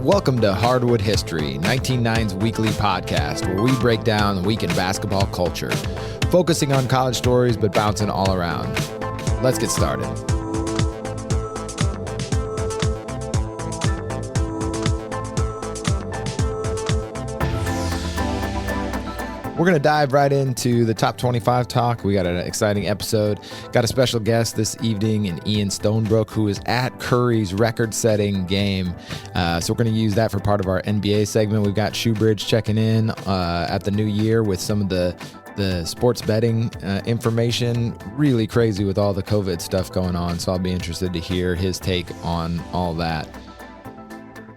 Welcome to Hardwood History, 1909's weekly podcast, where we break down the week in basketball culture, focusing on college stories but bouncing all around. Let's get started. We're going to dive right into the top 25 talk. We got an exciting episode. Got a special guest this evening in Ian Stonebrook, who is at Curry's record-setting game. So we're going to use that for part of our NBA segment. We've got Shoebridge checking in at the new year with some of the sports betting information. Really crazy with all the COVID stuff going on, so I'll be interested to hear his take on all that.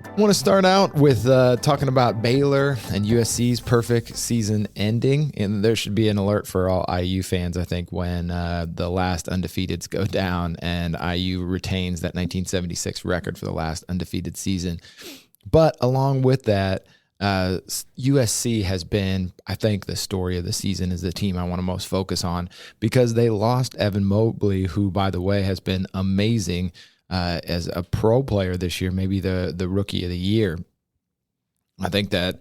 I want to start out with talking about Baylor and USC's perfect season ending. And there should be an alert for all IU fans, I think, when the last undefeateds go down and IU retains that 1976 record for the last undefeated season. But along with that, USC has been, I think, the story of the season, is the team I want to most focus on, because they lost Evan Mobley, who, by the way, has been amazing as a pro player this year, maybe the rookie of the year. I think that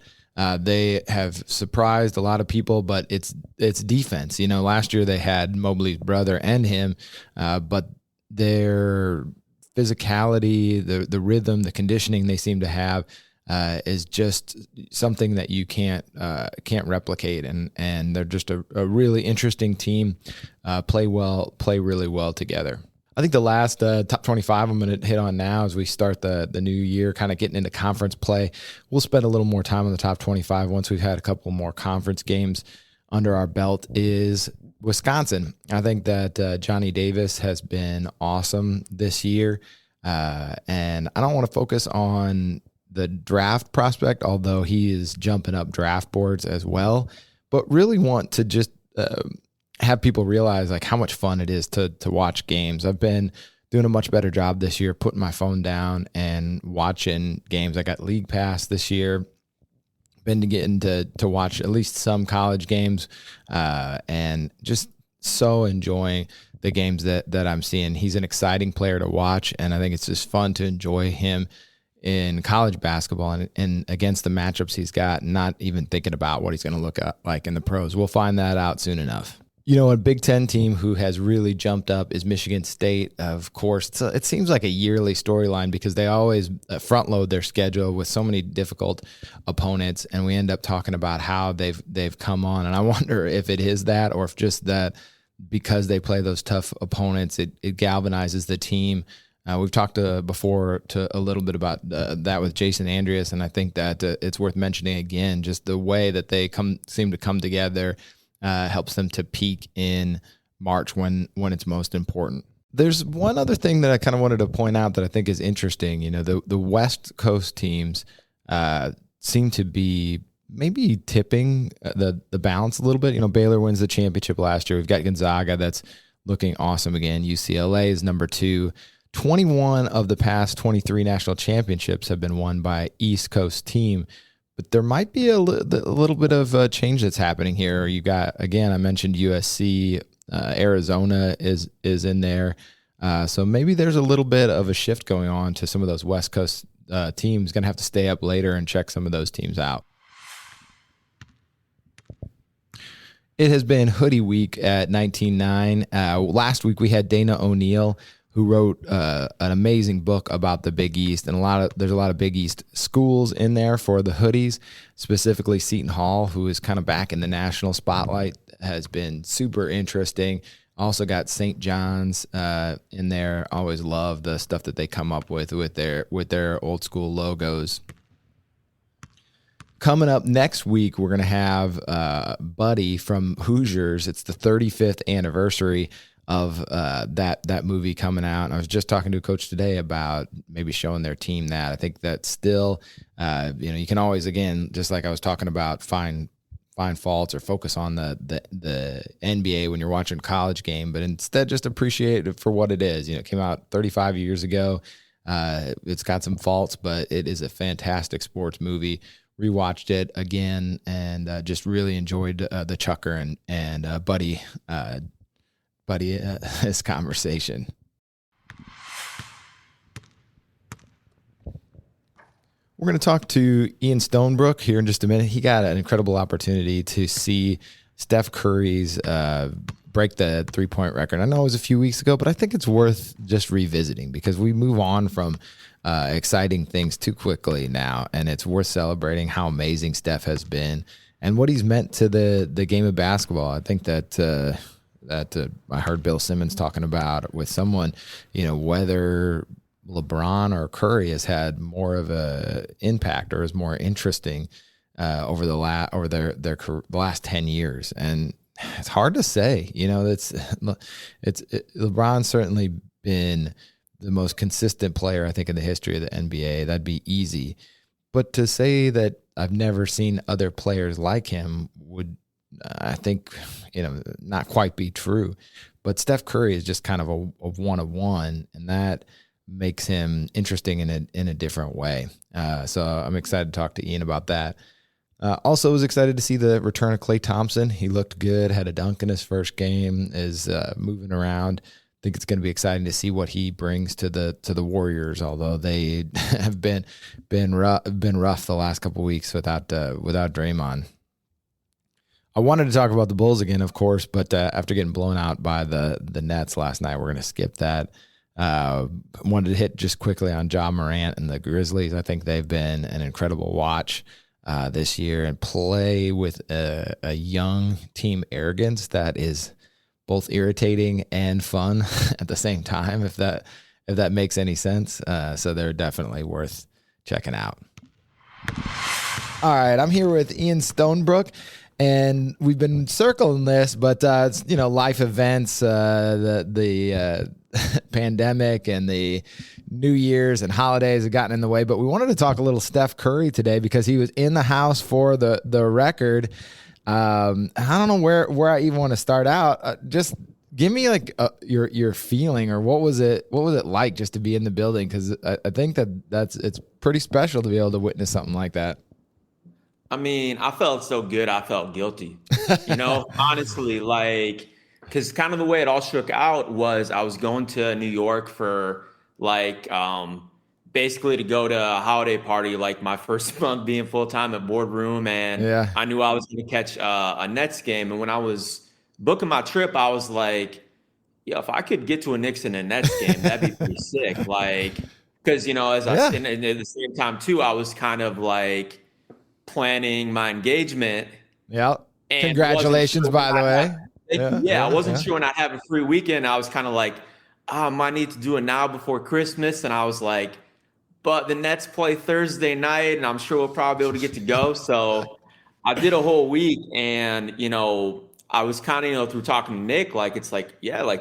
they have surprised a lot of people, but it's defense. You know, last year they had Mobley's brother and him, but their physicality, the rhythm, the conditioning they seem to have is just something that you can't replicate, and they're just a really interesting team. Play really well together. I think the last top 25 I'm going to hit on now as we start the new year, kind of getting into conference play. We'll spend a little more time on the top 25 once we've had a couple more conference games under our belt, is Wisconsin. I think that Johnny Davis has been awesome this year, and I don't want to focus on the draft prospect, although he is jumping up draft boards as well, but really want to just have people realize like how much fun it is to watch games. I've been doing a much better job this year, putting my phone down and watching games. I got League Pass this year, been getting to watch at least some college games, and just so enjoying the games that I'm seeing. He's an exciting player to watch, and I think it's just fun to enjoy him in college basketball and against the matchups he's got, not even thinking about what he's going to look like in the pros. We'll find that out soon enough. You know, a Big Ten team who has really jumped up is Michigan State. Of course, it seems like a yearly storyline because they always front load their schedule with so many difficult opponents, and we end up talking about how they've come on. And I wonder if it is that, or if just that because they play those tough opponents, it galvanizes the team. We've talked before a little bit about that with Jason Andreas, and I think that it's worth mentioning again. Just the way that they seem to come together helps them to peak in March when it's most important. There's one other thing that I kind of wanted to point out that I think is interesting. You know, the West Coast teams seem to be maybe tipping the balance a little bit. You know, Baylor wins the championship last year. We've got Gonzaga that's looking awesome again. UCLA is number 2. 21 of the past 23 national championships have been won by East Coast team. But there might be a little bit of a change that's happening here. You got, again, I mentioned USC, Arizona is in there. So maybe there's a little bit of a shift going on to some of those West Coast teams. Going to have to stay up later and check some of those teams out. It has been Hoodie Week at 1909. Last week we had Dana O'Neill, who wrote an amazing book about the Big East, and there's a lot of Big East schools in there for the hoodies, specifically Seton Hall, who is kind of back in the national spotlight, has been super interesting. Also got St. John's in there. Always love the stuff that they come up with their old school logos. Coming up next week, we're going to have Buddy from Hoosiers. It's the 35th anniversary of that movie coming out. And I was just talking to a coach today about maybe showing their team that. I think that still, you can always, again, just like I was talking about, find faults or focus on the NBA when you're watching a college game, but instead just appreciate it for what it is. You know, it came out 35 years ago. It's got some faults, but it is a fantastic sports movie. Rewatched it again and just really enjoyed the Chucker and Buddy his conversation. We're going to talk to Ian Stonebrook here in just a minute. He got an incredible opportunity to see Steph Curry's break the three-point record. I know it was a few weeks ago, but I think it's worth just revisiting because we move on from exciting things too quickly now, and it's worth celebrating how amazing Steph has been and what he's meant to the game of basketball. I think that I heard Bill Simmons talking about with someone, whether LeBron or Curry has had more of a impact or is more interesting over the last 10 years, and it's hard to say. LeBron's certainly been the most consistent player I think in the history of the NBA. That'd be easy, but to say that I've never seen other players like him would, I think, not quite be true. But Steph Curry is just kind of a one of one, and that makes him interesting in a different way. So I'm excited to talk to Ian about that. Also was excited to see the return of Klay Thompson. He looked good, had a dunk in his first game, is moving around. I think it's going to be exciting to see what he brings to the Warriors, although they have been rough the last couple of weeks without Draymond. I wanted to talk about the Bulls again, of course, but after getting blown out by the Nets last night, we're going to skip that. Wanted to hit just quickly on Ja Morant and the Grizzlies. I think they've been an incredible watch this year and play with a young team arrogance that is both irritating and fun at the same time, if that makes any sense. So they're definitely worth checking out. All right, I'm here with Ian Stonebrook. And we've been circling this, but it's, life events, the pandemic and the New Year's and holidays have gotten in the way. But we wanted to talk a little Steph Curry today because he was in the house for the record. I don't know where I even want to start out. Just give me your feeling, or what was it like just to be in the building? Because I think it's pretty special to be able to witness something like that. I mean, I felt so good. I felt guilty, honestly, because kind of the way it all shook out was I was going to New York for basically to go to a holiday party, like my first month being full time at Boardroom. And yeah. I knew I was going to catch a Nets game. And when I was booking my trip, I was like, if I could get to a Knicks and a Nets game, that'd be pretty sick. Because, and at the same time too, I was kind of planning my engagement. Yeah. Congratulations, by the way. I wasn't sure when I'd have a free weekend. I was kind of I might need to do it now before Christmas. And I was like, but the Nets play Thursday night and I'm sure we'll probably be able to get to go. So I did a whole week and, I was kind of, through talking to Nick,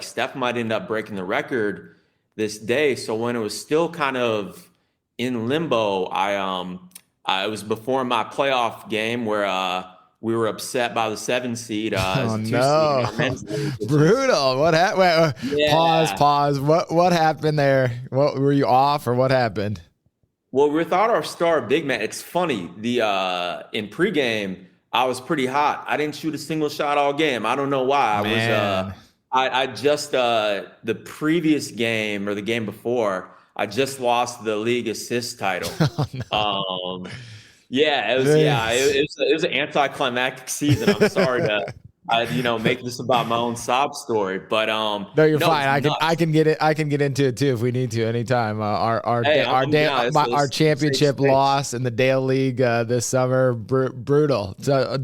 Steph might end up breaking the record this day. So when it was still kind of in limbo, it was before my playoff game where we were upset by the 7 seed. Oh no! Brutal. What happened? Yeah. Pause. What happened there? What were you off, or what happened? Well, without our star big man, it's funny. In pregame, I was pretty hot. I didn't shoot a single shot all game. I don't know why. I just the previous game or the game before, I just lost the league assist title. Oh, no. It was an anticlimactic season. I'm sorry to make this about my own sob story, but no, you're fine. I can get it. I can get into it too if we need to anytime. Our championship loss in the Dale League this summer, brutal. So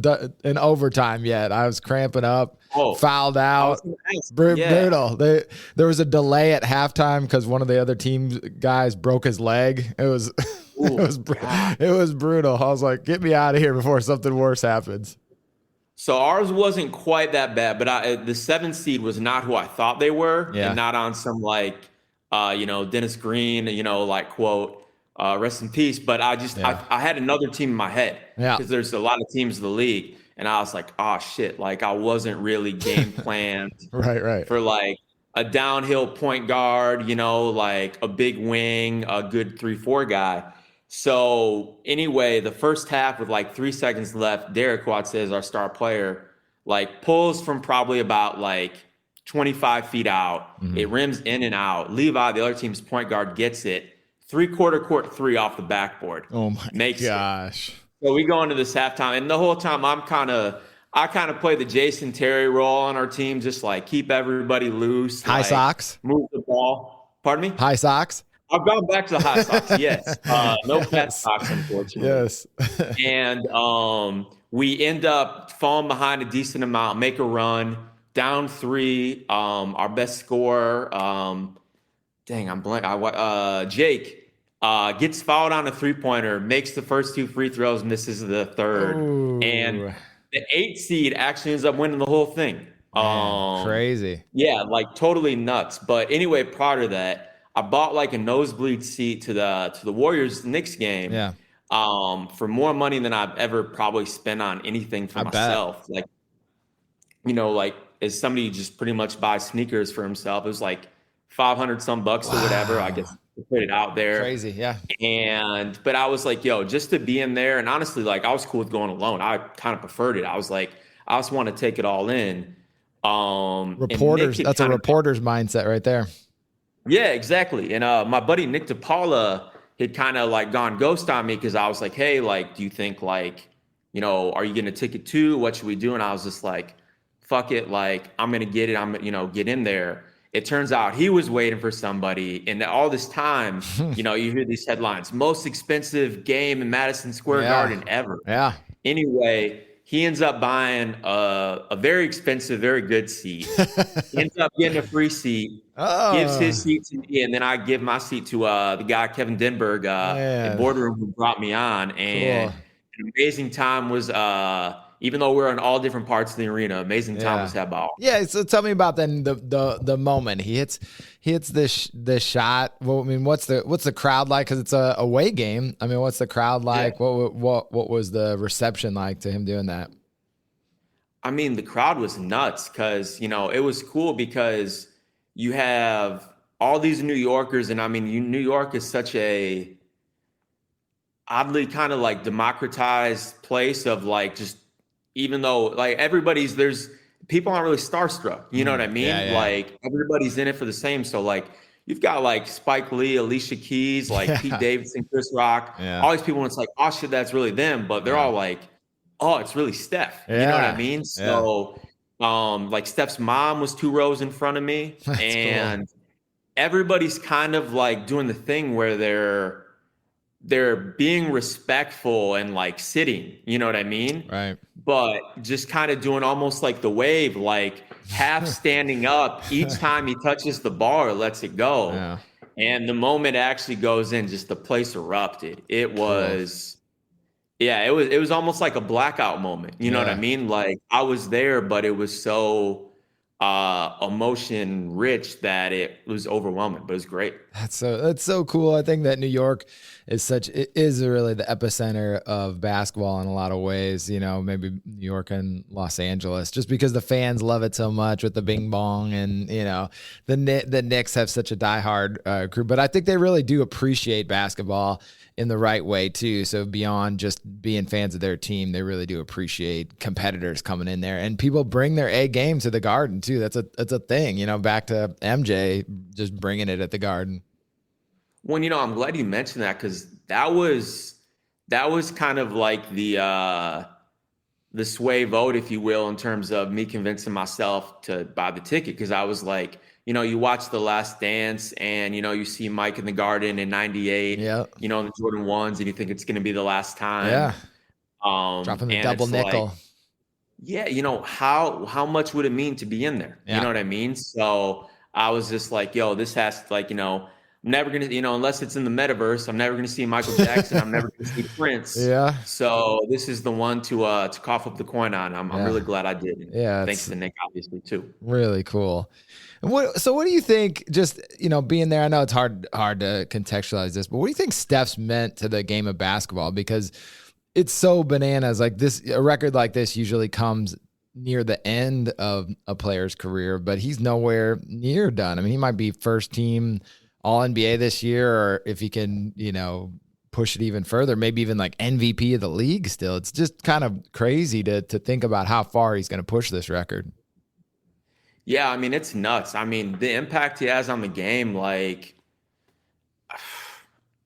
in overtime, yet I was cramping up. Fouled out, brutal. There was a delay at halftime because one of the other team guys broke his leg. It was it was brutal. I was like, get me out of here before something worse happens. So ours wasn't quite that bad, but the 7 seed was not who I thought they were, and not on some Dennis Green, quote, rest in peace. But I had another team in my head because there's a lot of teams in the league. And I was like, oh shit, I wasn't really game planned right. for a downhill point guard, a big wing, a good 3-4 guy. So anyway, the first half with 3 seconds left, Derek, who I'd say is our star player, pulls from probably about 25 feet out. Mm-hmm. It rims in and out. Levi, the other team's point guard, gets it, three-quarter court three off the backboard. Oh my gosh. So we go into this halftime, and the whole time I kind of play the Jason Terry role on our team, just like keep everybody loose. High like, socks. Move the ball. Pardon me? High socks. I've gone back to the high socks, yes. No fat socks, unfortunately. Yes. And we end up falling behind a decent amount, make a run, down 3. Our best scorer, dang, I'm blank. Jake gets fouled on a three-pointer, makes the first 2 free throws, misses the third. Ooh. And the 8 seed actually ends up winning the whole thing. Man, crazy. Yeah, like totally nuts. But anyway, prior to that, I bought like a nosebleed seat to the Warriors Knicks game. Yeah. For more money than I've ever probably spent on anything for myself. Bet. Like, like as somebody who just pretty much buys sneakers for himself, it was like $500 some bucks or whatever. I guess to put it out there. Crazy, yeah. But I was like, yo, just to be in there, and honestly, like I was cool with going alone. I kind of preferred it. I was like, I just want to take it all in. Reporters, that's a reporter's mindset right there. Yeah, exactly. And my buddy Nick DePaula had kind of like gone ghost on me because I was like, hey, like, do you think like, are you getting a ticket too? What should we do? And I was just like, fuck it. Like, I'm going to get it. I'm, get in there. It turns out he was waiting for somebody. And all this time, you hear these headlines, most expensive game in Madison Square Garden ever. Yeah. Anyway, he ends up buying a very expensive, very good seat. He ends up getting a free seat, gives his seat to me, and then I give my seat to the guy, Kevin Denberg, in Boardroom, who brought me on. And an amazing time was, even though we're in all different parts of the arena, amazing time was had by all. Yeah, so tell me about then the moment he hits this shot. Well, I mean, what's the crowd like? Because it's a away game. I mean, what's the crowd like? Yeah. What was the reception like to him doing that? I mean, the crowd was nuts because it was cool because you have all these New Yorkers, and I mean, New York is such a oddly kind of like democratized place of like just. Even though like there's people aren't really starstruck, you know what I mean? Yeah. Like everybody's in it for the same. So like you've got like Spike Lee, Alicia Keys, like Pete Davidson, Chris Rock, all these people. And it's like, oh shit, that's really them. But they're all like, oh, it's really Steph. You know what I mean? So like Steph's mom was 2 rows in front of me. That's and cool. Everybody's kind of like doing the thing where they're being respectful and like sitting, you know what I mean? Right. But just kind of doing almost like the wave, like half standing up each time he touches the ball or lets it go. Yeah. And the moment it actually goes in, just the place erupted. It was, it was almost like a blackout moment. You know what I mean? Like I was there, but it was so emotion rich that it was overwhelming, but it was great. That's so cool. I think that New York is really the epicenter of basketball in a lot of ways, maybe New York and Los Angeles, just because the fans love it so much with the bing bong and, the Knicks have such a diehard crew, but I think they really do appreciate basketball in the right way too. So beyond just being fans of their team, they really do appreciate competitors coming in there, and people bring their A game to the Garden too. That's a thing, back to MJ just bringing it at the Garden. Well, I'm glad you mentioned that because that was kind of like the sway vote, if you will, in terms of me convincing myself to buy the ticket. Because I was like, you watch The Last Dance and, you see Mike in the Garden in 98, in the Jordan 1s, and you think it's going to be the last time. Yeah. Dropping the double nickel. Like, how much would it mean to be in there? Yeah. You know what I mean? So I was just like, yo, this has to like, I'm never going to, unless it's in the metaverse, I'm never going to see Michael Jackson. I'm never going to see Prince. Yeah. So this is the one to cough up the coin on. I'm really glad I did. Yeah. Thanks to Nick, obviously, too. Really cool. So what do you think, just, being there, I know it's hard to contextualize this, but what do you think Steph's meant to the game of basketball? Because it's so bananas. Like a record like this usually comes near the end of a player's career, but he's nowhere near done. I mean, he might be first team All-NBA this year, or if he can, push it even further, maybe even like MVP of the league still. It's just kind of crazy to think about how far he's going to push this record. Yeah, I mean, it's nuts. I mean, the impact he has on the game, like,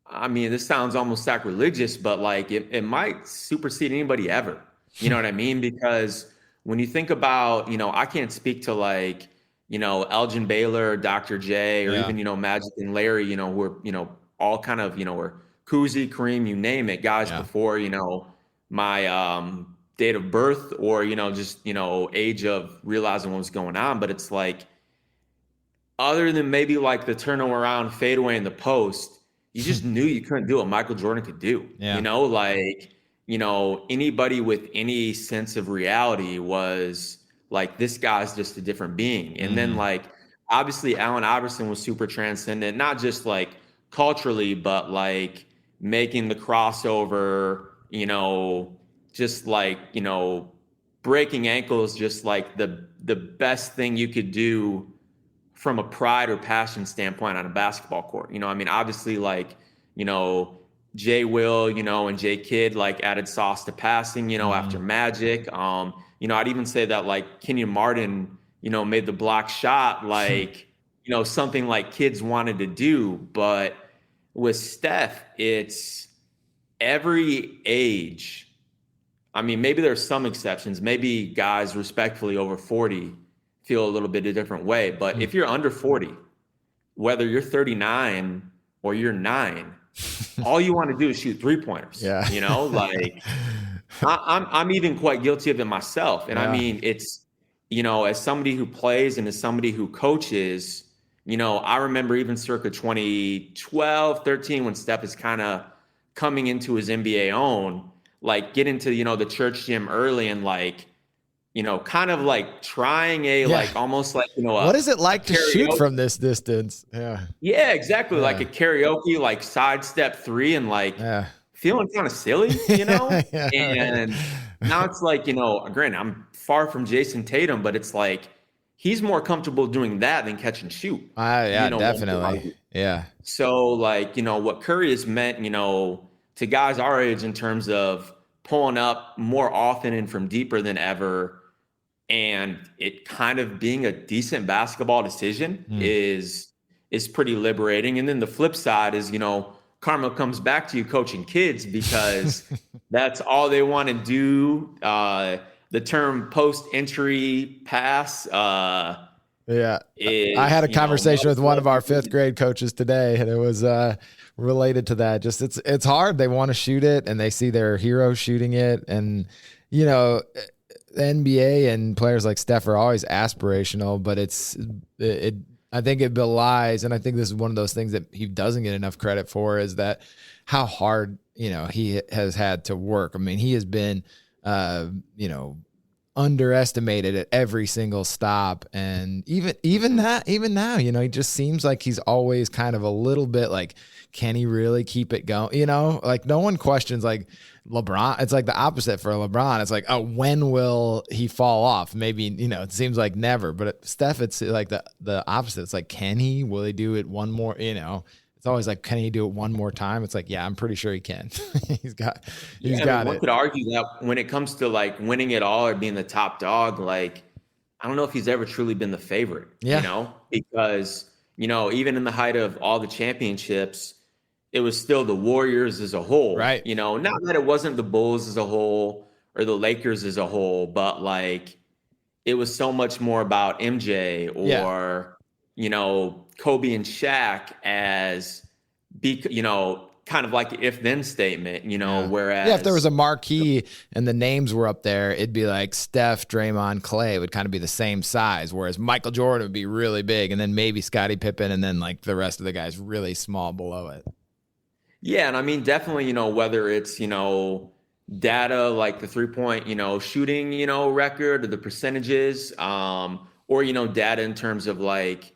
I mean, this sounds almost sacrilegious, but like it might supersede anybody ever. You know what I mean? Because when you think about, I can't speak to like, Elgin Baylor, Dr. J, or Yeah. even, Magic and Larry, who are, all kind of, or Kuzi, Kareem, you name it, guys Yeah. before, my date of birth or, just, age of realizing what was going on. But it's like, other than maybe like the turnaround fadeaway in the post, you just knew you couldn't do what Michael Jordan could do. Yeah. Like, anybody with any sense of reality was like, this guy's just a different being. And then like, obviously Allen Iverson was super transcendent, not just like culturally, but like making the crossover, just like, breaking ankles, just like the best thing you could do from a pride or passion standpoint on a basketball court. I mean, obviously like, Jay Will, and Jay Kidd like added sauce to passing, after Magic. I'd even say that like Kenyon Martin, made the block shot like, something like kids wanted to do. But with Steph, it's every age. I mean, maybe there's some exceptions. Maybe guys respectfully over 40 feel a little bit a different way. But if you're under 40, whether you're 39 or you're 9, all you want to do is shoot 3-pointers. Yeah. Like I'm even quite guilty of it myself. And I mean, it's, as somebody who plays and as somebody who coaches, I remember even circa 2012, 13, when Steph is kind of coming into his NBA own, like get into, the church gym early and like, kind of like trying like almost like, what is it like to shoot from this distance? Yeah. Yeah, exactly. Yeah. Like a karaoke, like sidestep 3 and like feeling kind of silly, and now it's like, granted, I'm far from Jason Tatum, but it's like, he's more comfortable doing that than catch and shoot. Definitely. Yeah. So like, what Curry has meant, to guys our age in terms of pulling up more often and from deeper than ever, and it kind of being a decent basketball decision is pretty liberating. And then the flip side is, karma comes back to you coaching kids because that's all they want to do. The term post-entry pass. I had a conversation with one of our 5th grade coaches today, and it was related to that. Just it's hard. They want to shoot it, and they see their hero shooting it, and the NBA and players like Steph are always aspirational, but I think it belies, and I think this is one of those things that he doesn't get enough credit for, is that how hard, he has had to work. I mean, he has been, underestimated at every single stop. And even now, he just seems like he's always kind of a little bit like, can he really keep it going? Like no one questions like LeBron. It's like the opposite for LeBron. It's like, oh, when will he fall off? Maybe, it seems like never, but Steph, it's like the opposite. It's like, will he do it one more, it's always like, can he do it one more time? It's like, yeah, I'm pretty sure he can. he's got it. One could argue that when it comes to like winning it all or being the top dog, like, I don't know if he's ever truly been the favorite, because, even in the height of all the championships, it was still the Warriors as a whole, right? Not that it wasn't the Bulls as a whole or the Lakers as a whole, but like it was so much more about MJ or, Kobe and Shaq as kind of like the if-then statement, whereas if there was a marquee and the names were up there, it'd be like Steph, Draymond, Clay would kind of be the same size, whereas Michael Jordan would be really big, and then maybe Scottie Pippen, and then like the rest of the guys really small below it. Yeah, and I mean, definitely, whether it's, data like the 3-point, shooting, record or the percentages, or, data in terms of like,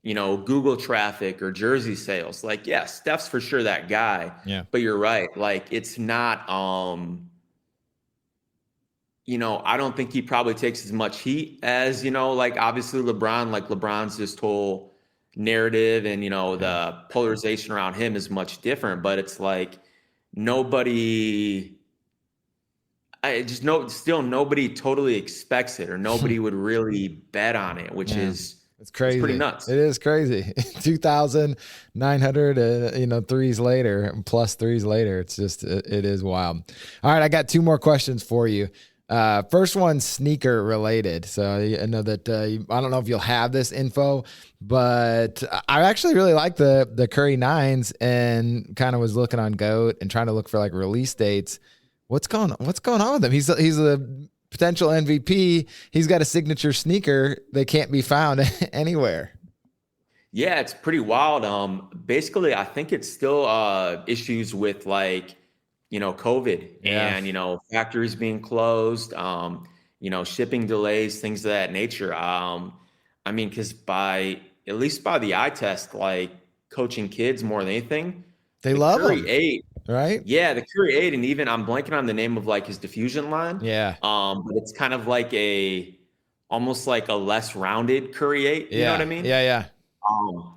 Google traffic or jersey sales. Like, yeah, Steph's for sure that guy. Yeah. But you're right. Like, it's not, I don't think he probably takes as much heat as, like obviously LeBron, like LeBron's this whole narrative and, the polarization around him is much different, but it's like nobody totally expects it, or nobody would really bet on it, which is It's crazy. It's pretty nuts. It is crazy. 2,900, threes later, plus threes later. It's just, it is wild. All right. I got two more questions for you. First one, sneaker related. So I know that, I don't know if you'll have this info, but I actually really like the Curry 9s and kind of was looking on GOAT and trying to look for like release dates. What's going on with him? He's a potential MVP. He's got a signature sneaker. They can't be found anywhere. Yeah, it's pretty wild. Basically, I think it's still issues with like, COVID and, factories being closed, shipping delays, things of that nature. Because at least by the eye test, like coaching kids more than anything, They the love Curry him, 8, right? yeah, the Curry 8, and even I'm blanking on the name of like his diffusion line. Yeah. But it's kind of like almost like a less rounded Curry 8. You know what I mean? Yeah. Um,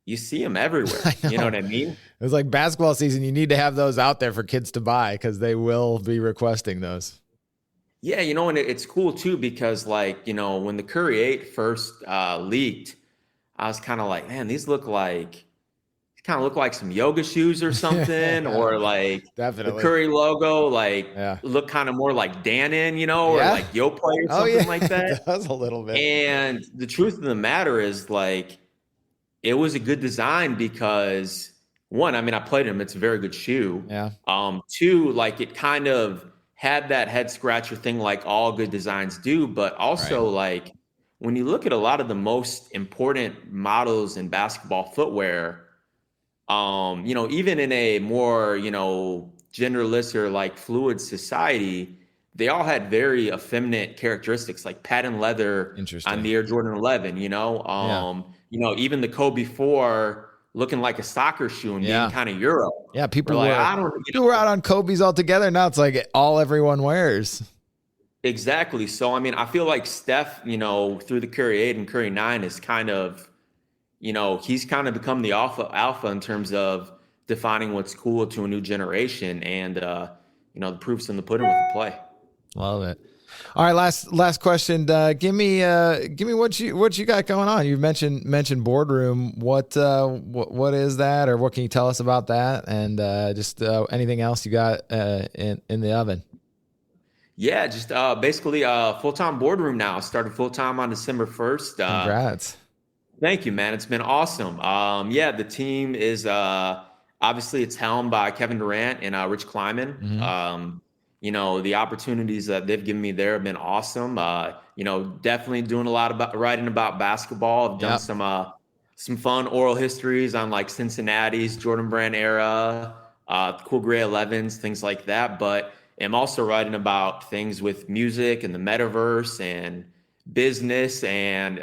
you see them everywhere. You know what I mean? It's like basketball season. You need to have those out there for kids to buy because they will be requesting those. Yeah, and it's cool too because like, when the Curry 8 first leaked, I was kind of like, man, these look like some yoga shoes or something, or like Definitely. the Curry logo, look kind of more like Dannon, or like Yoplait or something like that. It does a little bit. And the truth of the matter is like, it was a good design because one, I played him. It's a very good shoe. Yeah. Two, like it kind of had that head scratcher thing like all good designs do, but also like when you look at a lot of the most important models in basketball footwear, even in a more, genderless or like fluid society, they all had very effeminate characteristics like patent leather on the Air Jordan 11, even the Kobe 4 looking like a soccer shoe and being kind of Euro. Yeah, people were out on Kobe's altogether. Now it's like all everyone wears. Exactly. So, I feel like Steph, through the Curry 8 and Curry 9 is kind of, he's kind of become the alpha in terms of defining what's cool to a new generation. And, the proof's in the pudding with the play. Love it. All right, last question. Give me what you got going on. You mentioned boardroom. What is that, or what can you tell us about that? And just anything else you got in the oven? Yeah, just basically full-time boardroom now. Started full-time on December 1st. Congrats. Thank you, man. It's been awesome. The team is obviously it's helmed by Kevin Durant and Rich Kleiman. Mm-hmm. The opportunities that they've given me there have been awesome. Definitely doing a lot about writing about basketball. I've done some fun oral histories on like Cincinnati's Jordan Brand era, cool gray 11s, things like that. But I'm also writing about things with music and the metaverse and business and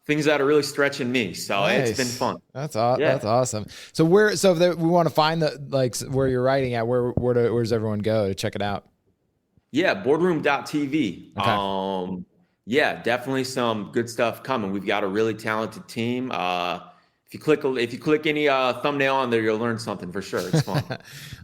things that are really stretching me. So nice. It's been fun. That's awesome. So we want to find where you're writing at, where's everyone go to check it out? Yeah. Boardroom.tv. Okay. Definitely some good stuff coming. We've got a really talented team. If you click any thumbnail on there, you'll learn something for sure. It's fun.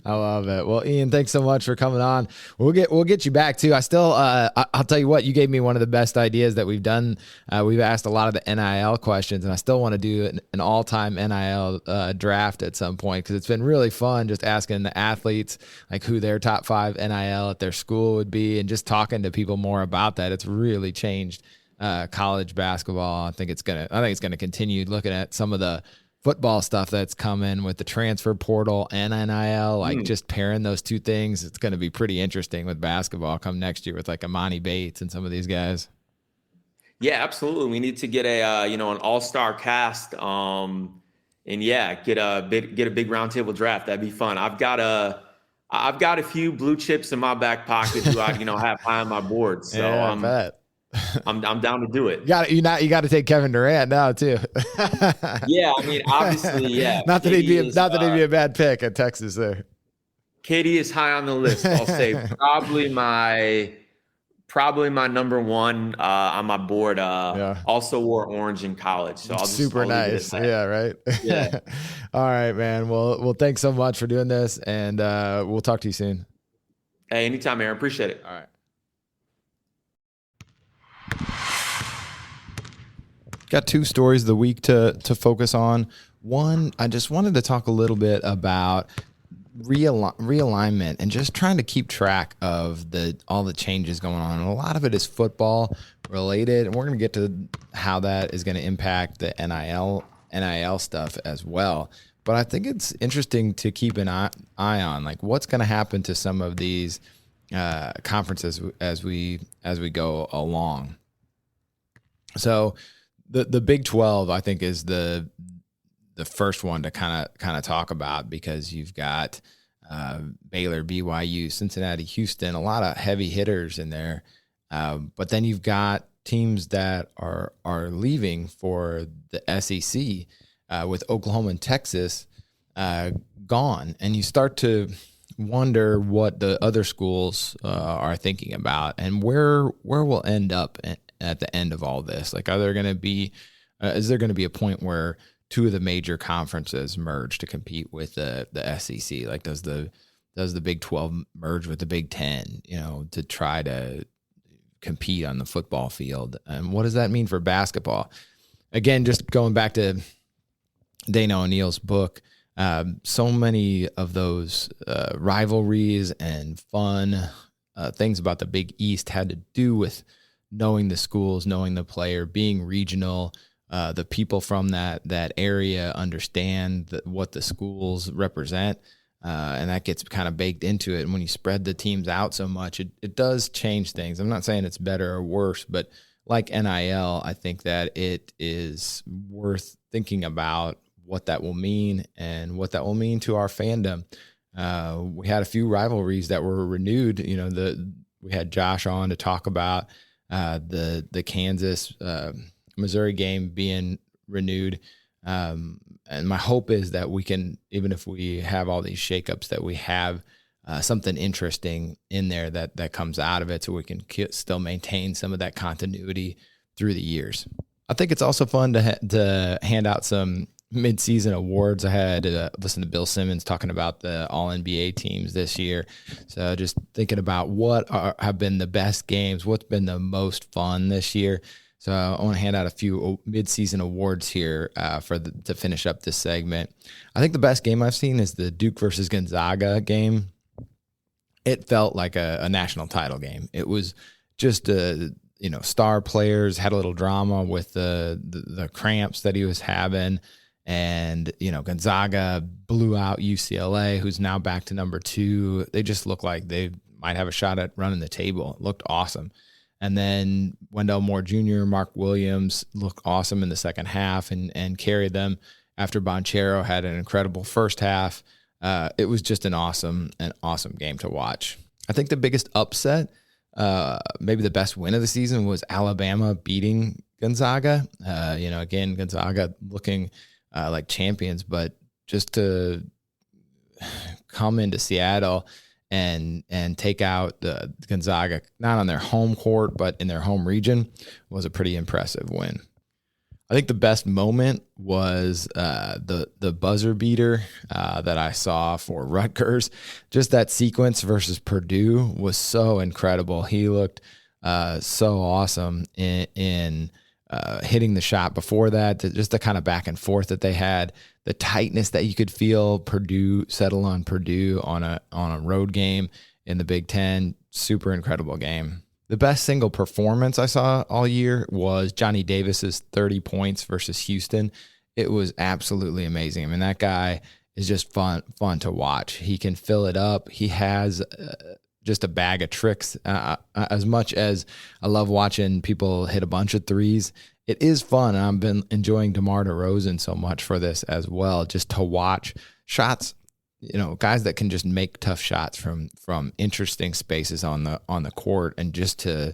I love it. Well, Ian, thanks so much for coming on. We'll get you back too. I still, I'll tell you what, you gave me one of the best ideas that we've done. We've asked a lot of the NIL questions, and I still want to do an all-time NIL draft at some point because it's been really fun just asking the athletes like who their top 5 NIL at their school would be, and just talking to people more about that. It's really changed college basketball. I think it's gonna continue. Looking at some of the football stuff that's coming with the transfer portal and NIL, just pairing those two things, it's going to be pretty interesting with basketball come next year with like Imani Bates and some of these guys. Yeah, absolutely. We need to get an all-star cast, and get a big roundtable draft. That'd be fun. I've got a few blue chips in my back pocket who I have high on my board. So I bet. I'm down to do it. You got to take Kevin Durant now too. Yeah, obviously, yeah. Not that he'd be a bad pick at Texas there. KD is high on the list. I'll say probably my number one on my board. Also wore orange in college, so I'll super nice. Yeah, right. Yeah. All right, man. Well, thanks so much for doing this, and we'll talk to you soon. Hey, anytime, Aaron. Appreciate it. All right. Got two stories of the week to focus on. One, I just wanted to talk a little bit about realignment and just trying to keep track of all the changes going on. And a lot of it is football related, and we're going to get to how that is going to impact the NIL stuff as well. But I think it's interesting to keep an eye on, like, what's going to happen to some of these conferences as we go along. So the Big 12, I think, is the first one to kind of talk about, because you've got Baylor, BYU, Cincinnati, Houston, a lot of heavy hitters in there. But then you've got teams that are leaving for the SEC, with Oklahoma and Texas gone, and you start to wonder what the other schools are thinking about, and where we'll end up at the end of all this. Like, is there going to be a point where two of the major conferences merge to compete with the SEC? Like, does the Big 12 merge with the Big 10, to try to compete on the football field? And what does that mean for basketball? Again, just going back to Dana O'Neill's book, so many of those rivalries and fun things about the Big East had to do with knowing the schools, knowing the player, being regional. The people from that area understand what the schools represent, and that gets kind of baked into it. And when you spread the teams out so much, it does change things. I'm not saying it's better or worse, but like NIL, I think that it is worth thinking about what that will mean and what that will mean to our fandom. We had a few rivalries that were renewed. We had Josh on to talk about the Kansas Missouri game being renewed. And my hope is that we can, even if we have all these shakeups, that we have something interesting in there that comes out of it, so we can still maintain some of that continuity through the years. I think it's also fun to hand out some mid-season awards. I had listened to Bill Simmons talking about the All-NBA teams this year. So just thinking about what have been the best games, what's been the most fun this year. So I want to hand out a few mid-season awards here to finish up this segment. I think the best game I've seen is the Duke versus Gonzaga game. It felt like a national title game. It was just star players, had a little drama with the cramps that he was having. And, Gonzaga blew out UCLA, who's now back to number 2. They just look like they might have a shot at running the table. It looked awesome. And then Wendell Moore Jr., Mark Williams looked awesome in the second half and carried them after Banchero had an incredible first half. It was just an awesome game to watch. I think the biggest upset, maybe the best win of the season, was Alabama beating Gonzaga. Again, Gonzaga looking like champions, but just to come into Seattle and take out the Gonzaga, not on their home court, but in their home region, was a pretty impressive win. I think the best moment was the buzzer beater that I saw for Rutgers. Just that sequence versus Purdue was so incredible. He looked so awesome in hitting the shot before that, just the kind of back and forth that they had, the tightness that you could feel Purdue settle on Purdue on a road game in the Big Ten. Super incredible game. The best single performance I saw all year was Johnny Davis's 30 points versus Houston. It was absolutely amazing. I mean, that guy is just fun to watch. He can fill it up. He has just a bag of tricks. As much as I love watching people hit a bunch of threes, it is fun. I've been enjoying DeMar DeRozan so much for this as well, just to watch shots, guys that can just make tough shots from interesting spaces on the court, and just to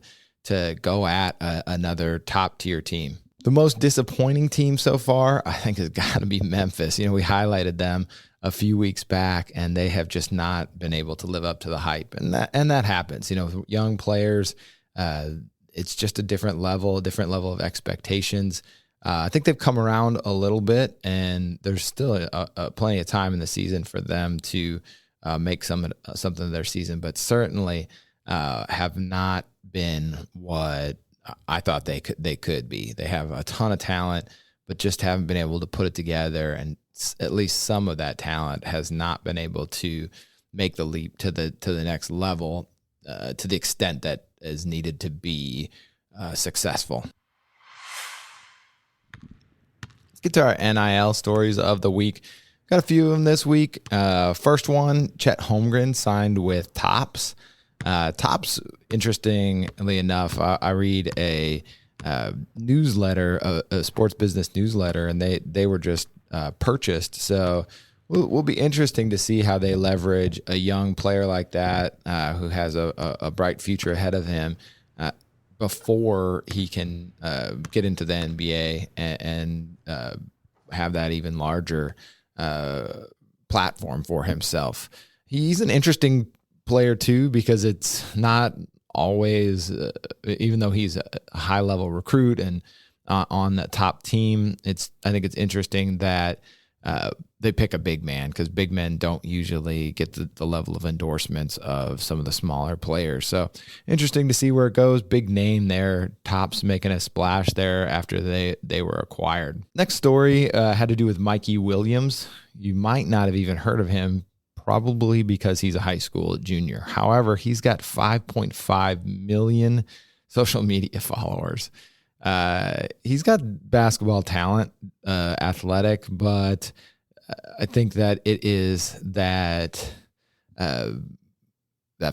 go at another top tier team. The most disappointing team so far, I think, has got to be Memphis. We highlighted them a few weeks back, and they have just not been able to live up to the hype. And that happens, with young players. It's just a different level of expectations. I think they've come around a little bit, and there's still plenty of time in the season for them to make something of their season, but certainly have not been what I thought they could be. They have a ton of talent, but just haven't been able to put it together. And at least some of that talent has not been able to make the leap to the next level to the extent that is needed to be successful. Let's get to our NIL stories of the week. Got a few of them this week. First one, Chet Holmgren signed with Topps. Topps, interestingly enough, I read a newsletter, a sports business newsletter, and they were just purchased. So will be interesting to see how they leverage a young player like that who has a bright future ahead of him before he can get into the NBA and have that even larger platform for himself. He's an interesting player too, because it's not always, even though he's a high level recruit and on the top team, I think it's interesting that they pick a big man, because big men don't usually get the level of endorsements of some of the smaller players. So interesting to see where it goes. Big name there. Topps making a splash there after they were acquired. Next story had to do with Mikey Williams. You might not have even heard of him, probably because he's a high school junior. However, he's got 5.5 million social media followers. He's got basketball talent, athletic, but I think that it is that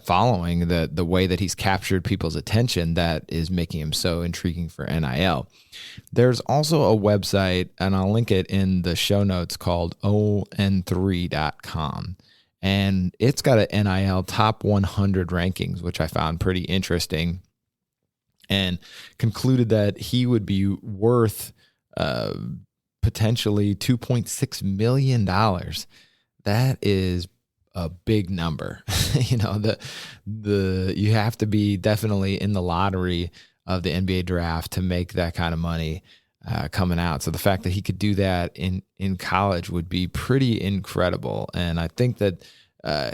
following, the way that he's captured people's attention, that is making him so intriguing for NIL. There's also a website, and I'll link it in the show notes, called on3.com. And it's got an NIL top 100 rankings, which I found pretty interesting, and concluded that he would be worth potentially $2.6 million. That is a big number. You have to be definitely in the lottery of the NBA draft to make that kind of money coming out. So the fact that he could do that in college would be pretty incredible. And I think that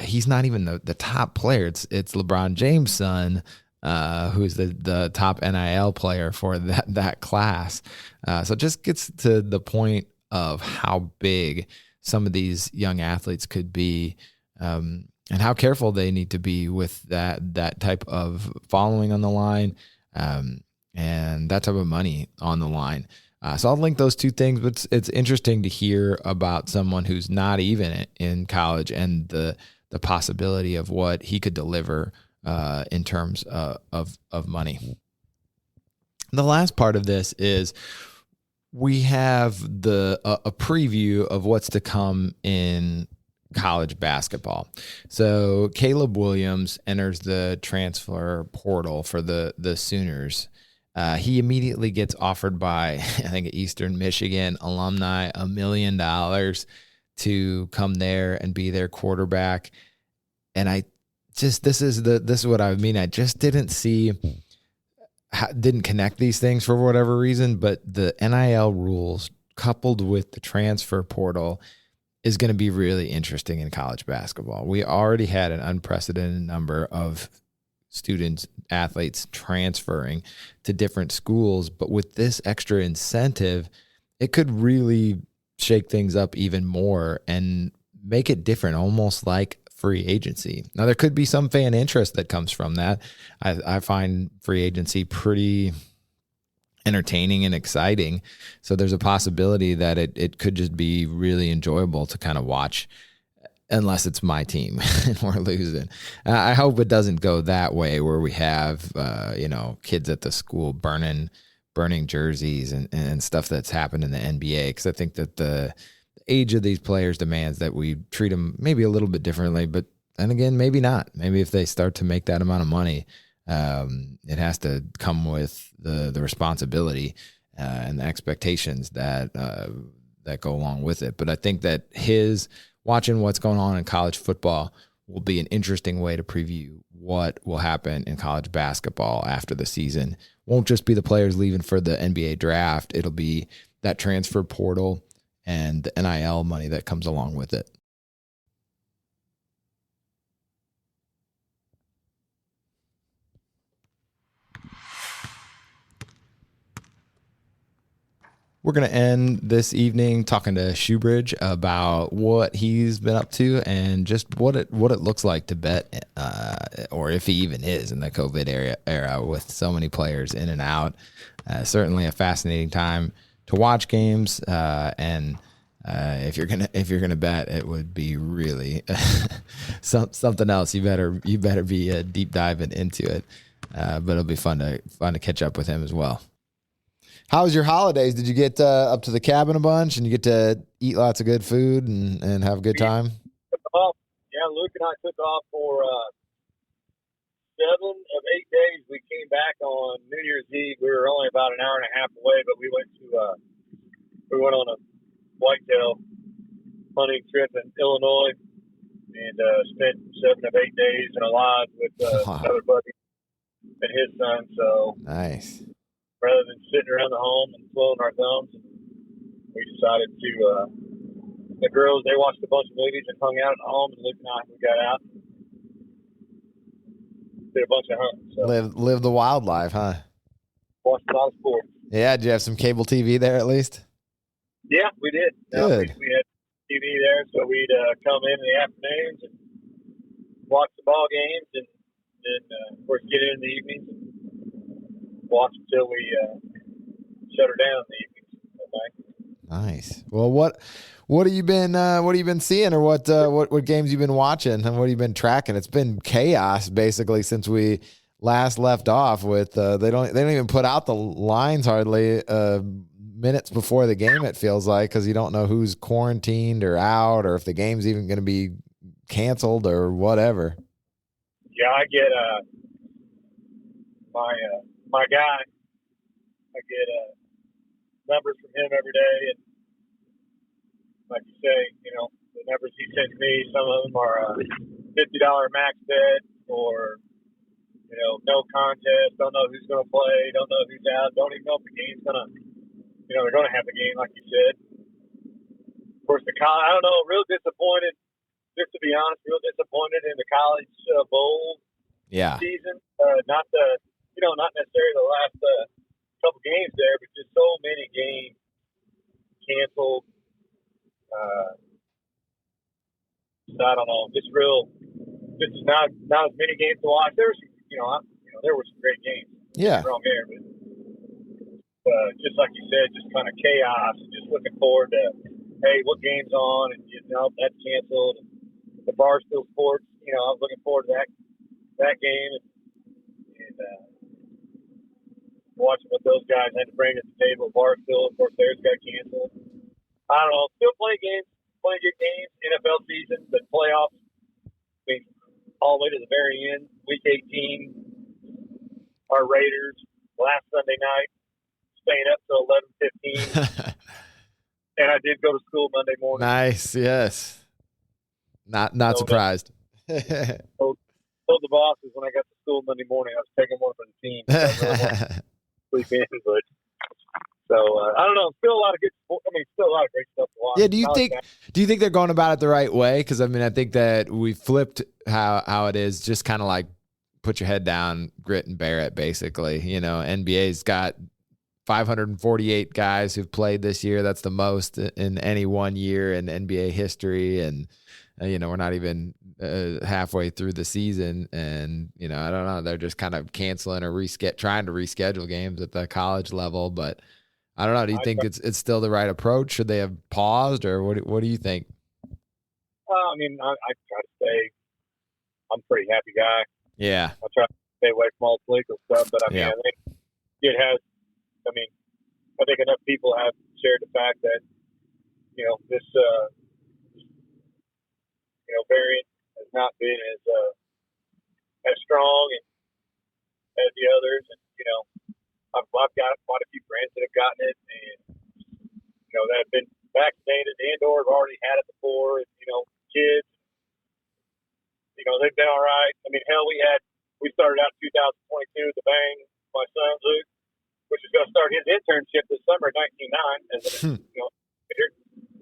he's not even the top player. It's LeBron James' son, who's the top NIL player for that class. So it just gets to the point of how big some of these young athletes could be, and how careful they need to be with that type of following on the line, and that type of money on the line. So I'll link those two things, but it's interesting to hear about someone who's not even in college and the possibility of what he could deliver in terms of money. The last part of this is we have a preview of what's to come in college basketball. So Caleb Williams enters the transfer portal for the Sooners. He immediately gets offered by, I think, Eastern Michigan alumni $1 million to come there and be their quarterback. And this is what I mean. I just didn't connect these things for whatever reason, but the NIL rules coupled with the transfer portal is going to be really interesting in college basketball. We already had an unprecedented number of students, athletes transferring to different schools, but with this extra incentive, it could really shake things up even more and make it different, almost like free agency. Now, there could be some fan interest that comes from that. I find free agency pretty entertaining and exciting. So there's a possibility that it could just be really enjoyable to kind of watch, unless it's my team and we're losing. I hope it doesn't go that way, where we have kids at the school burning jerseys and stuff that's happened in the NBA, because I think that the age of these players demands that we treat them maybe a little bit differently, but then again, maybe not. Maybe if they start to make that amount of money, it has to come with the responsibility and the expectations that go along with it. But I think that watching what's going on in college football will be an interesting way to preview what will happen in college basketball after the season. Won't just be the players leaving for the NBA draft. It'll be that transfer portal and the NIL money that comes along with it. We're going to end this evening talking to Shoebridge about what he's been up to and just what it looks like to bet, or if he even is in the COVID era with so many players in and out. Certainly a fascinating time to watch games, and if you're gonna bet, it would be really something else. You better be deep diving into it, but it'll be fun to catch up with him as well. How was your holidays? Did you get up to the cabin a bunch and you get to eat lots of good food and have a good time? Yeah, Luke and I took off for 7 of 8 days. We came back on New Year's Eve. We were only about an hour and a half away, but we went on a whitetail hunting trip in Illinois and spent 7 of 8 days in a lodge with another buddy and his son. So nice. Rather than sitting around the home and twiddling our thumbs, we decided to, the girls, they watched a bunch of movies and hung out at home, and Luke and I, we got out and did a bunch of hunting. So. Live the wildlife, huh? Watched a lot of sports. Yeah, did you have some cable TV there at least? Yeah, we did. Good. We had TV there, so we'd come in the afternoons and watch the ball games, and then, of course, get in the evenings and watch until we shut her down in the evenings. Nice. Well, what have you been seeing, or what games you've been watching, and what have you been tracking? It's been chaos basically since we last left off with they don't even put out the lines hardly minutes before the game, it feels like, because you don't know who's quarantined or out, or if the game's even going to be canceled or whatever. Yeah, I get my guy. I get numbers from him every day, and like you say, the numbers he sends me, some of them are $50 max bet, or no contest. Don't know who's going to play. Don't know who's out. Don't even know if the game's going to. They're going to have the game, like you said. Of course, I don't know. Real disappointed. Just to be honest, real disappointed in the college bowl season. Not necessarily the last couple games there, but just so many games canceled. I don't know. Just not as many games to watch. There were some great games. Yeah. Wrong there, but just like you said, just kind of chaos. Just looking forward to, hey, what game's on, and that's canceled. The Barstool Sports, I was looking forward to that game and watching what those guys had to bring to the table. Barstool, of course, theirs got canceled. I don't know. Still playing good games. NFL season, the playoffs. All the way to the very end. Week 18, our Raiders last Sunday night, staying up till 11:15, and I did go to school Monday morning. Nice, yes. Not surprised. Told the bosses when I got to school Monday morning, I was taking one for the team. So I really wanted to sleep in, but I don't know. Still a lot of good. Still a lot of great stuff to watch. Yeah. Do you think they're going about it the right way? Because I think that we flipped how it is. Just kind of like put your head down, grit and bear it. Basically, NBA's got 548 guys who've played this year. That's the most in any one year in NBA history, and we're not even halfway through the season, and I don't know. They're just kind of canceling or trying to reschedule games at the college level, but I don't know. Do you think it's still the right approach? Should they have paused, or what do you think? I try to stay. I'm a pretty happy guy. Yeah. I try to stay away from all political stuff, but I think it has. I think enough people have shared the fact that this variant has not been as strong as the others, and I've got quite a few friends that have gotten it, and that have been vaccinated and or have already had it before, and kids, they've been all right. Hell, we started out 2022 with the bang. My son Luke, which is going to start his internship this summer at 19.9 as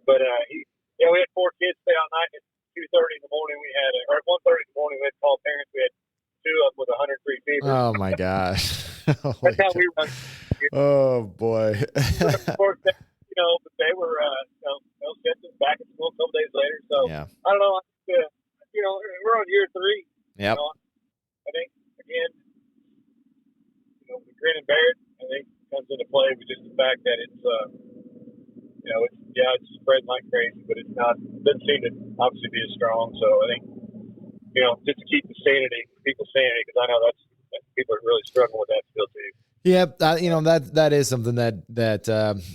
but we had 4 kids stay all night. At 2:30 in the morning, or 1:30 in the morning, we had to call parents. We had 2 of them with 103 fever. Oh my gosh. That's how we run. Oh boy. but they were, no symptoms back in school a couple days later. So Yeah. I don't know. We're on year 3. Yep. I think again, the grin and bear it, I think comes into play with just the fact that it's it's spreading like crazy, but it's not. Doesn't seem to obviously be as strong. So I think just to keep the sanity, people's sanity, because I know that's people are really struggling with that still too. Yeah, that is something that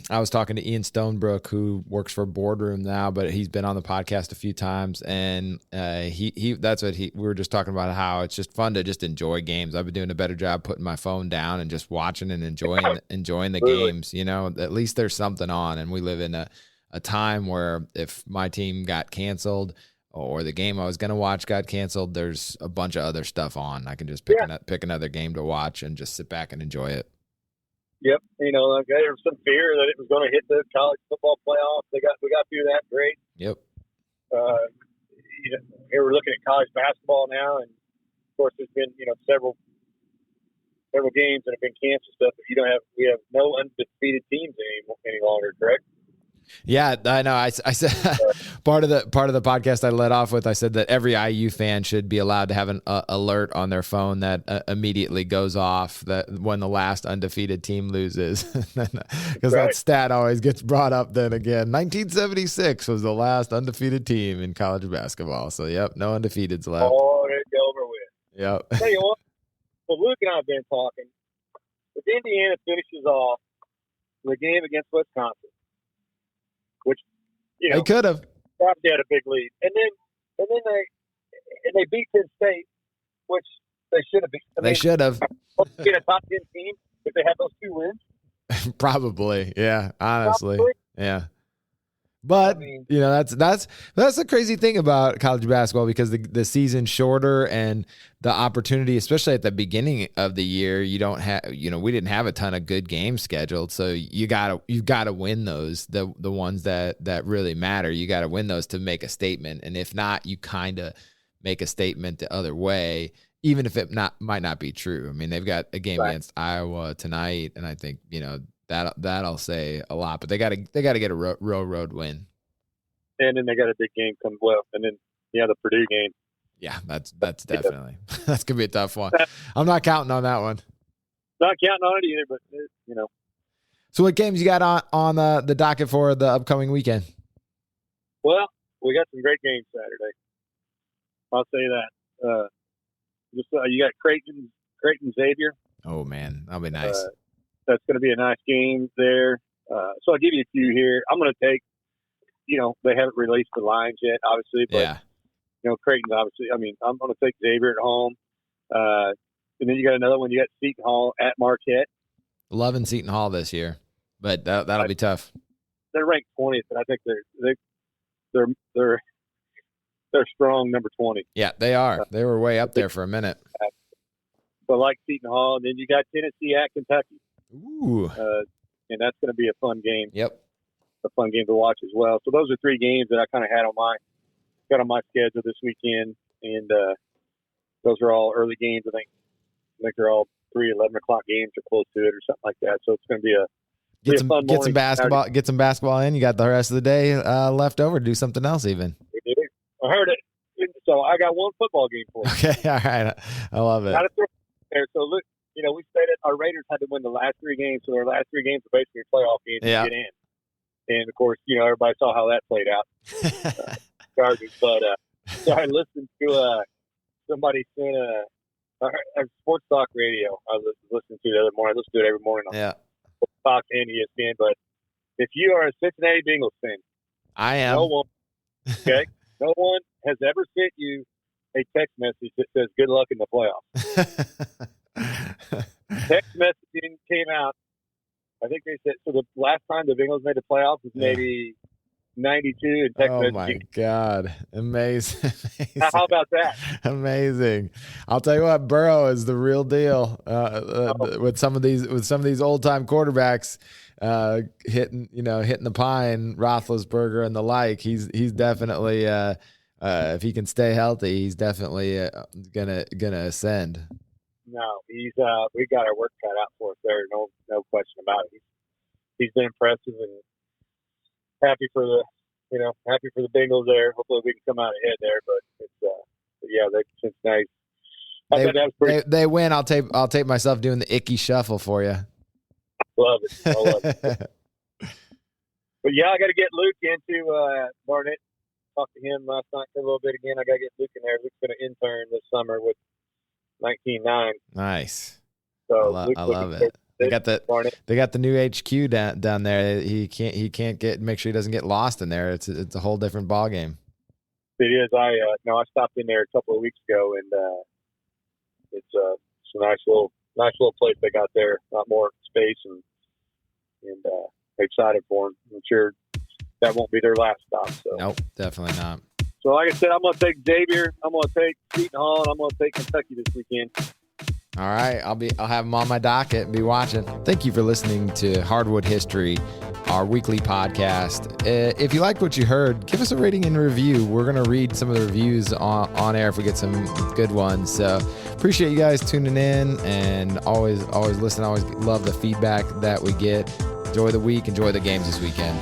I was talking to Ian Stonebrook, who works for Boardroom now, but he's been on the podcast a few times, and we were just talking about how it's just fun to just enjoy games. I've been doing a better job putting my phone down and just watching and enjoying the games. At least there's something on, and we live in a time where if my team got canceled or the game I was going to watch got canceled, there's a bunch of other stuff on. I can just pick another game to watch and just sit back and enjoy it. Yep. There was some fear that it was going to hit the college football playoffs. We got through that great. Yep. Here we're looking at college basketball now, and of course there's been, several games that have been canceled stuff, but we have no undefeated teams any longer, correct? Yeah, I know. I said part of the podcast I led off with, I said that every IU fan should be allowed to have an alert on their phone that immediately goes off that when the last undefeated team loses, because that stat always gets brought up. Then again, 1976 was the last undefeated team in college basketball. So yep, no undefeateds left. Oh, it's over with. Yep. Tell you what, well, Luke and I have been talking. If Indiana finishes off the game against Wisconsin, which they could have. Probably had a big lead, and then they beat Penn State, which they should have beat. They should have. Get a top 10 team if they had those 2 wins. Probably, yeah. Honestly, yeah. But that's the crazy thing about college basketball, because the season's shorter and the opportunity, especially at the beginning of the year, you don't have, we didn't have a ton of good games scheduled. So you've got to win those, the ones that really matter. You got to win those to make a statement. And if not, you kind of make a statement the other way, even if it might not be true. I mean, they've got a game against Iowa tonight, and I think, that'll say a lot, but they got to get a road win. And then they got a big game come and then the Purdue game. Yeah, that's definitely that's gonna be a tough one. I'm not counting on that one. Not counting on it either, but So what games you got on the docket for the upcoming weekend? Well, we got some great games Saturday. I'll say that. You got Creighton Xavier. Oh man, that'll be nice. That's going to be a nice game there. So I'll give you a few here. I'm going to take, they haven't released the lines yet, obviously, but, Creighton's obviously, I'm going to take Xavier at home. And then you got another one. You got Seton Hall at Marquette. Loving Seton Hall this year, but that'll be tough. They're ranked 20th, but I think they're strong number 20. Yeah, they are. They were way up there for a minute. So I like Seton Hall. And then you got Tennessee at Kentucky. Ooh. And that's going to be a fun game. Yep. A fun game to watch as well. So those are 3 games that I kind of had on my schedule this weekend, and those are all early games. I think they're all 11 o'clock games or close to it or something like that. So it's going to be a fun get some basketball. Get some basketball in. You got the rest of the day left over to do something else even. I heard it. So I got one football game for you. Okay, all right. I love it. Not a throw there. So look, we stated our Raiders had to win the last 3 games, so their last 3 games are basically playoff games to get in. And of course, everybody saw how that played out. Chargers, but so I listened to somebody sent a sports talk radio. I was listening to the other morning. I listen to it every morning on Fox and ESPN. But if you are a Cincinnati Bengals fan, I am. No one has ever sent you a text message that says "Good luck in the playoffs." Text messaging came out. I think they said so. The last time the Bengals made the playoffs was maybe 92, and text messaging. Oh my God, amazing! How about that? Amazing. I'll tell you what, Burrow is the real deal with some of these old time quarterbacks hitting the pine, Roethlisberger and the like. He's definitely if he can stay healthy, he's definitely gonna ascend. No, we got our work cut out for us there. No question about it. He's been impressive, and happy for the Bengals there. Hopefully we can come out ahead there, but Cincinnati. I bet that was pretty. They win. I'll tape myself doing the icky shuffle for you. Love it. I love it. But yeah, I got to get Luke into Barnett. Talked to him last night for a little bit again. I got to get Luke in there. Luke's going to intern this summer with 19-9. Nice. So I love it. They got the new HQ down there. He can't make sure he doesn't get lost in there. It's a whole different ball game. It is. I stopped in there a couple of weeks ago, and it's a nice little place they got there. A lot more space, and excited for them. I'm sure that won't be their last stop. So. Nope, definitely not. So like I said, I'm going to take Xavier. I'm going to take Seton Hall, and I'm going to take Kentucky this weekend. All right, I'll have them on my docket and be watching. Thank you for listening to Hardwood History, our weekly podcast. If you liked what you heard, give us a rating and review. We're going to read some of the reviews on air if we get some good ones. So appreciate you guys tuning in and always listen. Always love the feedback that we get. Enjoy the week. Enjoy the games this weekend.